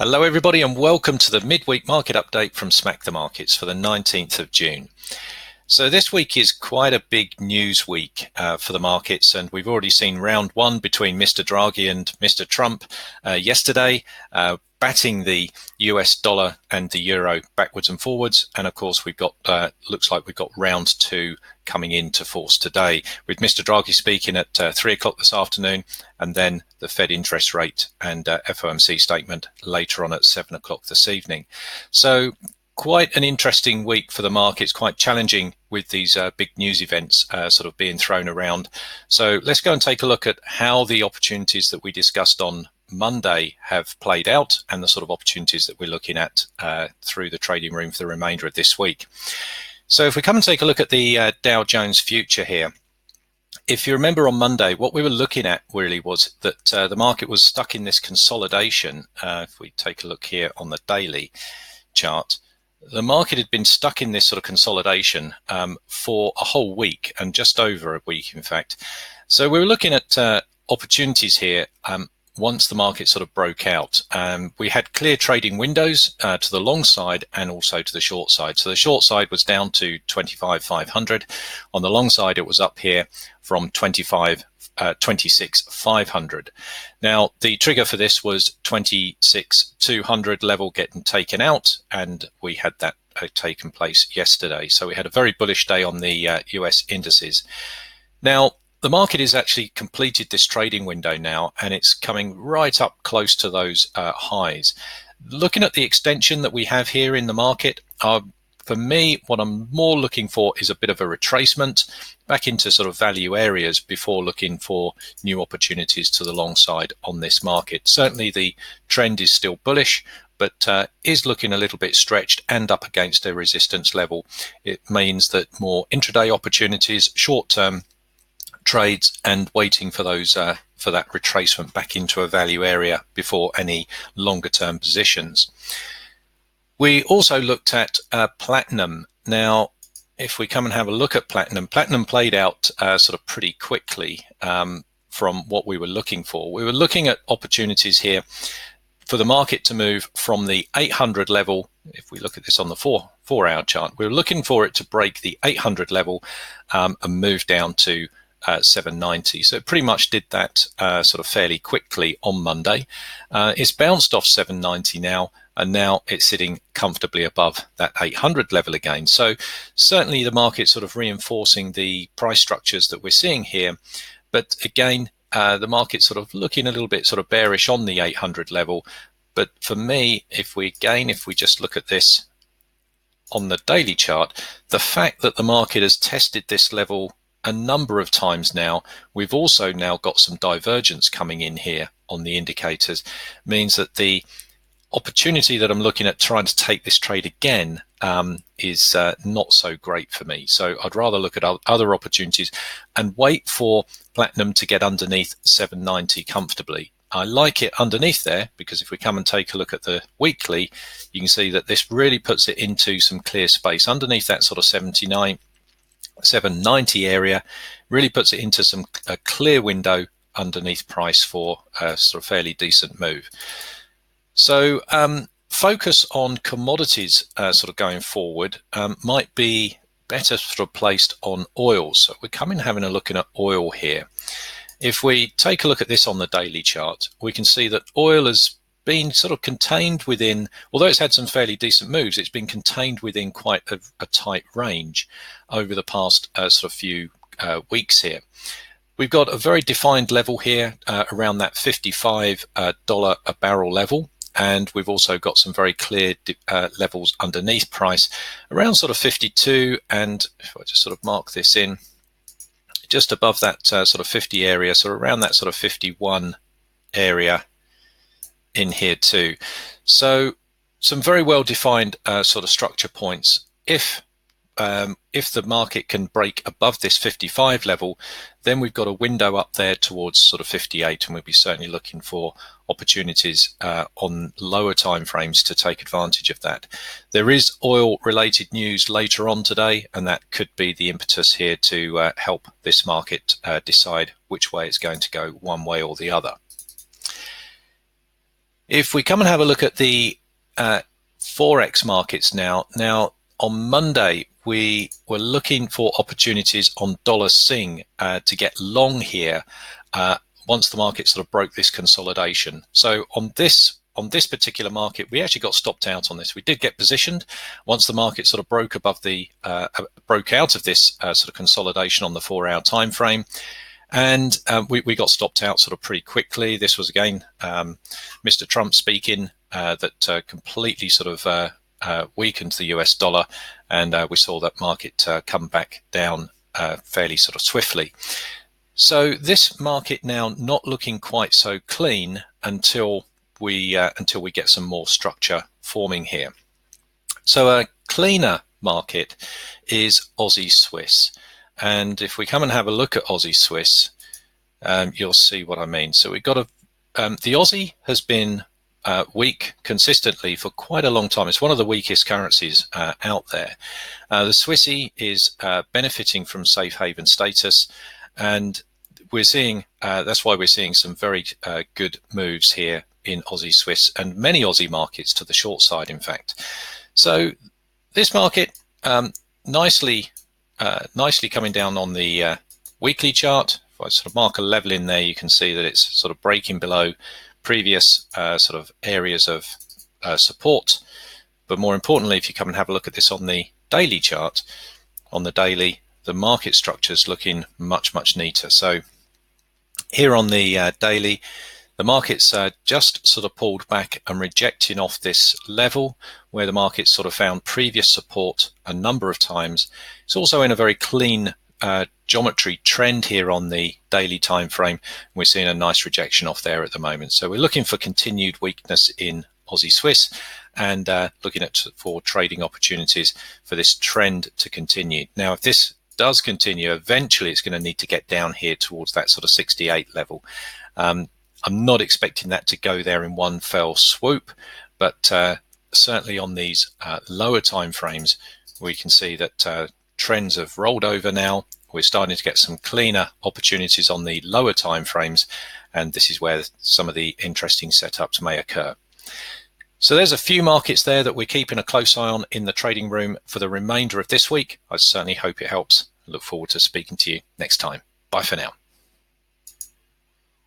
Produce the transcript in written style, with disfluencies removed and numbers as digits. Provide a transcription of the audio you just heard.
Hello everybody and welcome to the midweek market update from Smack the Markets for the 19th of June. So this week is quite a big news week for the markets, and we've already seen round one between Mr. Draghi and Mr. Trump yesterday, batting the US dollar and the euro backwards and forwards. And of course, we've got looks like we've got round two coming into force today, with Mr. Draghi speaking at 3 o'clock this afternoon, and then the Fed interest rate and FOMC statement later on at 7 o'clock this evening. So quite an interesting week for the markets, quite challenging with these big news events sort of being thrown around. So let's go and take a look at how the opportunities that we discussed on Monday have played out and the sort of opportunities that we're looking at through the trading room for the remainder of this week. So if we come and take a look at the Dow Jones future here, if you remember on Monday, what we were looking at really was that the market was stuck in this consolidation. If we take a look here on the daily chart, the market had been stuck in this sort of consolidation for a whole week, and just over a week, in fact. So we were looking at opportunities here once the market sort of broke out. We had clear trading windows to the long side and also to the short side. So the short side was down to 25,500. On the long side, it was up here from 26,500. Now, the trigger for this was 26,200 level getting taken out, and we had that taken place yesterday. So we had a very bullish day on the US indices. Now, the market has actually completed this trading window now, and it's coming right up close to those highs. Looking at the extension that we have here in the market, for me, what I'm more looking for is a bit of a retracement back into sort of value areas before looking for new opportunities to the long side on this market. Certainly the trend is still bullish, but is looking a little bit stretched and up against a resistance level. It means that more intraday opportunities, short-term trades, and waiting for those for that retracement back into a value area before any longer term positions. We also looked at platinum. Now, if we come and have a look at platinum played out sort of pretty quickly from what we were looking for. We were looking at opportunities here for the market to move from the 800 level. If we look at this on the four-hour chart, we were looking for it to break the 800 level and move down to 790. So it pretty much did that sort of fairly quickly on Monday. It's bounced off 790 now, and now it's sitting comfortably above that 800 level again. So certainly the market sort of reinforcing the price structures that we're seeing here. But again, the market sort of looking a little bit sort of bearish on the 800 level. But for me, if we just look at this on the daily chart, the fact that the market has tested this level a number of times now, we've also now got some divergence coming in here on the indicators, means that the opportunity that I'm looking at trying to take this trade again is not so great for me. So I'd rather look at other opportunities and wait for platinum to get underneath 790 comfortably. I like it underneath there because if we come and take a look at the weekly, you can see that this really puts it into some clear space underneath that sort of 790 area, really puts it into a clear window underneath price for a sort of fairly decent move. So focus on commodities sort of going forward might be better sort of placed on oil. So we're coming having a look at oil here. If we take a look at this on the daily chart, we can see that oil has been sort of contained within, although it's had some fairly decent moves, it's been contained within quite a tight range over the past sort of few weeks here. We've got a very defined level here around that $55 a barrel level, and we've also got some very clear levels underneath price around sort of 52, and if I just sort of mark this in just above that sort of 50 area, so around that sort of 51 area in here too. So some very well defined sort of structure points. If the market can break above this 55 level, then we've got a window up there towards sort of 58, and we'll be certainly looking for opportunities on lower time frames to take advantage of that. There is oil related news later on today, and that could be the impetus here to help this market decide which way it's going to go, one way or the other. If we come and have a look at the Forex markets now on Monday, we were looking for opportunities on dollar Sing to get long here once the market sort of broke this consolidation. So on this particular market, we actually got stopped out on this. We did get positioned once the market sort of broke above the broke out of this sort of consolidation on the 4-hour time frame. And we got stopped out sort of pretty quickly. This was again Mr. Trump speaking that completely sort of weakened the US dollar, and we saw that market come back down fairly sort of swiftly. So this market now not looking quite so clean until we get some more structure forming here. So a cleaner market is Aussie Swiss. And if we come and have a look at Aussie Swiss, you'll see what I mean. So we've got the Aussie has been weak consistently for quite a long time. It's one of the weakest currencies out there. The Swissy is benefiting from safe haven status, and we're seeing that's why we're seeing some very good moves here in Aussie Swiss and many Aussie markets to the short side, in fact. So this market nicely coming down on the weekly chart. If I sort of mark a level in there, you can see that it's sort of breaking below previous sort of areas of support. But more importantly, if you come and have a look at this on the daily chart, on the daily, the market structure is looking much, much neater. So here on the daily, the market's just sort of pulled back and rejecting off this level where the market sort of found previous support a number of times. It's also in a very clean geometry trend here on the daily time frame. We're seeing a nice rejection off there at the moment. So we're looking for continued weakness in Aussie Swiss and looking for trading opportunities for this trend to continue. Now, if this does continue, eventually it's going to need to get down here towards that sort of 68 level. I'm not expecting that to go there in one fell swoop, but certainly on these lower time frames, we can see that trends have rolled over now. We're starting to get some cleaner opportunities on the lower time frames, and this is where some of the interesting setups may occur. So there's a few markets there that we're keeping a close eye on in the trading room for the remainder of this week. I certainly hope it helps. I look forward to speaking to you next time. Bye for now.